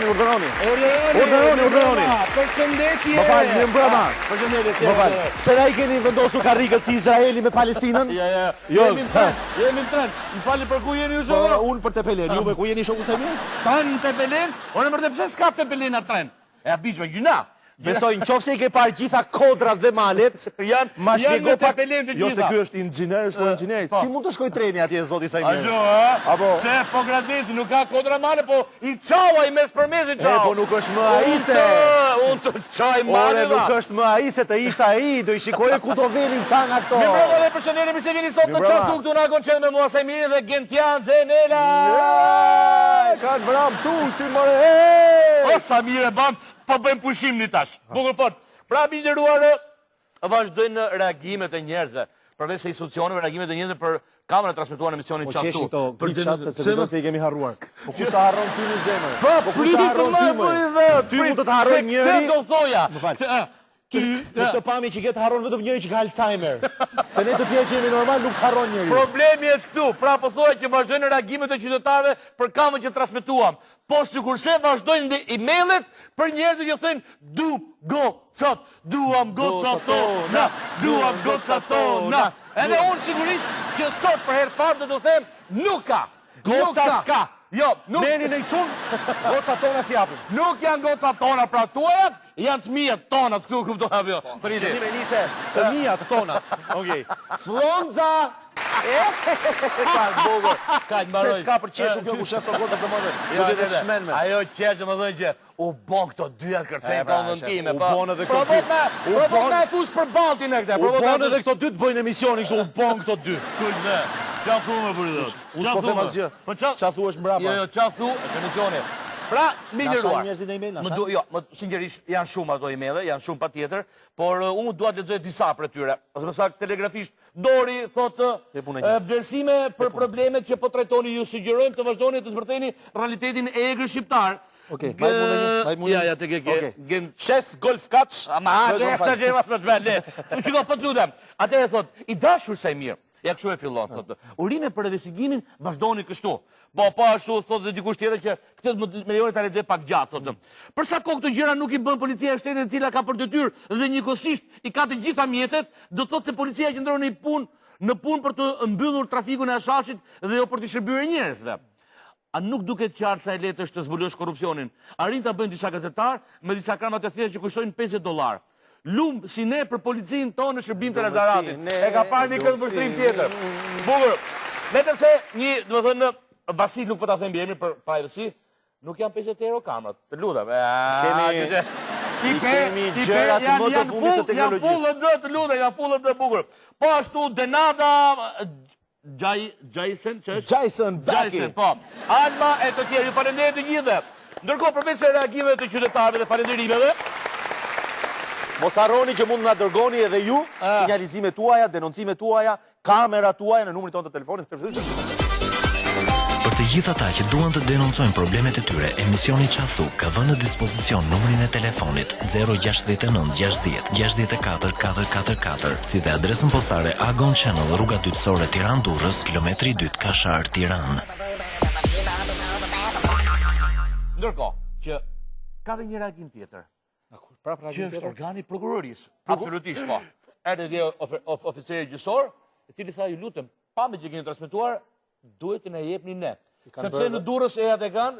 Urdhëroni. Përshëndetje. Më falë, mirë mbrëma. Përshëndetje. Më falë. Pse na i keni vendosur karrikët si Izraeli me Palestinën? Ja. Jemi në tren. Më falni për ku jeni ju shoku? Unë për Tepelen, juve ku jeni shoku Sami? Tan Tepelen? Unë për të pse s'ka Tepelen në tren? E a biç me gjuna. Besoj nëse i ke parë gjitha kodrat dhe malet, ma shpjego pak. Tepelen të gjitha. Jo se ky është inxhinier, është inxhinier. Si mund të shkoj treni atje zoti Sajmir? Apo. Se po gradeci nuk ka kodra male, po i çauaj mes për mes i çau. Po nuk është më ai se. Unë të çaj male. Nuk është më ai se të ishte ai, do i shikoje ku do vinin ca nga këto. Mi bravo dhe përshëndetje, se vini sot në çastu këtu në Agon Qen me mua Sajmirin dhe Gentian Zenela. Ka vram susi more. O Samir e bam, po bëjmë pushim një tash. Bukur fort. Pra mi nderuar, vazhdojnë reagimet e njerëzve. Përveç se institucioneve, reagimet e njerëzve për kamerën transmetuar në emisionin çastu. Për çat se se i kemi harruar. Po kush ta harron ty në zemër? Po kush ta harron ty më? Ty mund të harron njëri. Se do thoja. Më fal. Ty në këtë pamje që ke të harron vetëm njëri që ka Alzheimer. Se ne të tjerë që jemi normal nuk harron njëri. Problemi është këtu. Pra po thoya që vazhdojnë reagimet e qytetarëve për kamerën që transmetuam. Po sikurse vazhdojnë dhe emailët për njerëzit që thënë duam gocat tona, duam gocat tona. Edhe unë sigurisht që sot për herë parë do të them nuk ka. Goca s'ka. Jo, nuk. Meni në i çun, gocat tona si japin. Nuk janë gocat tona, pra tuajat janë të mia tonat këtu kupton apo jo? Priti. Ti më nise të mia tonat. Okej. Flonza. Ka bogo. Ka mbaroj. Se çka për qeshun kjo ku shef to gota se mëre. Do të shmenme. Ajo qeshë më thënë që u bon këto dyja kërcej kallën time, po. U bon edhe këto dy. Provon me fush për balltin e këtë. U bon edhe këto dy të bëjnë emisionin kështu, u bon këto dy. Kush dhe? Qa thume për i dhët? Qa thume? Po qa thu është mbrapa? Jo, qa thu është emisioni. Pra, mi liruar. Nasha njerëzit në email, Jo, sinqerisht janë shumë ato email, janë shumë pa tjetër, por unë duat të lexoj disa për tyre. Ose më saktë telegrafisht, Dori thotë vlerësime për problemet që po trajtoni ju sugjerojmë të vazhdoni të zbërtheni realitetin e egrë shqiptar. Okej, vajt mundë. Ja, te ke. Shes golf kaç. Ama, lefta gjema për të vele. Qiko, po të lutem. Atëre thotë, i dashur Sajmir. Ja kështu e fillon, thotë. Urime për investigimin vazhdoni kështu. Po ashtu thotë dhe dikush tjetër që këtë me lejoni ta lexoj pak gjatë, thotë. Për sa kohë këto gjëra nuk i bën policia e shtetit e cila ka për detyrë dhe njëkohësisht i ka të gjitha mjetet, do thotë se policia qëndron në punë për të mbyllur trafikun e ashashit dhe jo për të shërbyer njerëzve. A nuk duket qartë sa e lehtë është të zbulosh korrupsionin? Arrin ta bëjnë disa gazetar me disa krama të thjeshta që kushtojnë $50. Lumë si ne për policinë tonë në shërbim të Lazaratit. E ka parë një këtë vështrim tjetër. Bukur, vetëm se një, do të thënë, Vasil nuk po ta them emrin për privacy, nuk janë €50 kamerat. Të lutem. Kemi gjëra të më të fundit të teknologjisë. Janë full të bukur. Po ashtu Denada Jason, që është? Jason Baki. Po. Alma e të tjerë, ju falenderoj të gjithëve. Ndërkohë përveç se reagimeve të qytetarëve dhe falënderimeve, mos harroni që mund na dërgoni edhe ju sinjalizimet tuaja, denoncimet tuaja, kamerat tuaja në numrin tonë të telefonit. Për të gjithë ata që duan të denoncojnë problemet e tyre, emisioni Qasu ka vënë në dispozicion numrin e telefonit 069 60 64 444, si dhe adresën postare Agon Channel, rruga Dytësore Tiranë-Durrës, kilometri 2 Kashar, Tiranë. Ndërkohë që ka dhe një reagim tjetër. Që është organi prokurorisë. Absolutisht po. Erdhi dhe oficeri gjyqësor, i cili tha ju lutem, pamje që keni transmetuar, duhet të na jepni ne. Sepse në Durrës e atë kanë,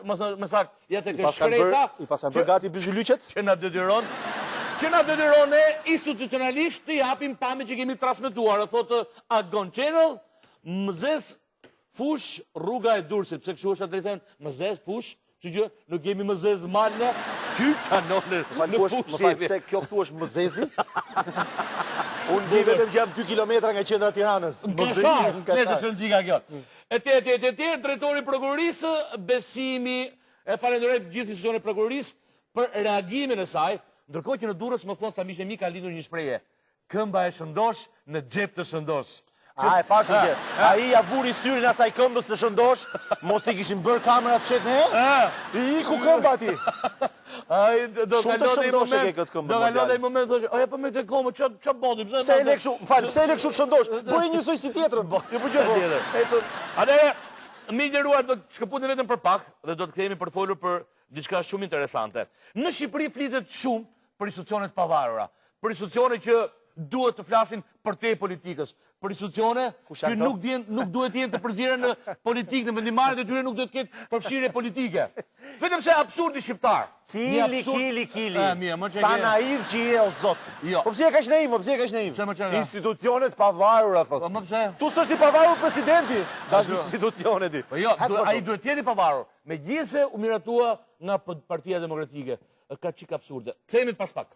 më saktë, ja tek shkresa, I pasan bërë gati byzylyqet? Që na detyron ne institucionalisht të japim pamje që kemi transmetuar. Thotë Agon Channel, Mëzes fush rruga e Durrësit, pse kështu është adresën, Mëzes fush, që nuk kemi Mëzes malë, ty kanone në fushë. Më falë, pse kjo këtu është Mëzezi? Unë di vetëm që jam 2 kilometra nga qendra Tiranës. Nëse që në gjika kjo. E tjerë, drejtori prokurorisë, Besimi, e falenderoj gjithë institucionet prokurorisë për reagimin e saj, Ndërkohë që në Durrës më thonë sa mish e mi ka lindur një shprehje. Këmba e shëndosh në xhep të shëndosh. A, e pashën që, a i ja vuri syrin asaj këmbës të shëndosh, mos t'i kishin bërë kamerat shetë ne? I iku këmba ti. Shumë të shëndosh e ke këtë këmbë. Do kalon dhe i moment, thosh, oja për me të komë, që bodi? Pse e le këshu, më falë, pse e le këshu të shëndosh? Bëj njësoj si tjetërën. Një përgjë, Atere, mi nderuar, do të shkëputim vetëm për pak, dhe do të kthehemi për folur për diçka shumë interesante. Në Shqipëri flitet shumë për institucionet pavarura, për institucione që duhet të flasin për te politikës, për institucione që nuk duhet jenë të përzieren në politikë, në vendimarrjet e tyre nuk duhet ketë përfshirje politike. Vetëm se absurdi shqiptar. Kili. Sa naiv që je o zot. Po pse e kaq naiv, Institucionet pavarura, thot. Po pse? Tu s'është i pavarur presidenti, dash institucionet i. Po jo, ai duhet të jetë i pavarur. Megjithëse u miratua nga Partia Demokratike. Ka çik absurde. Kthehemi pas pak.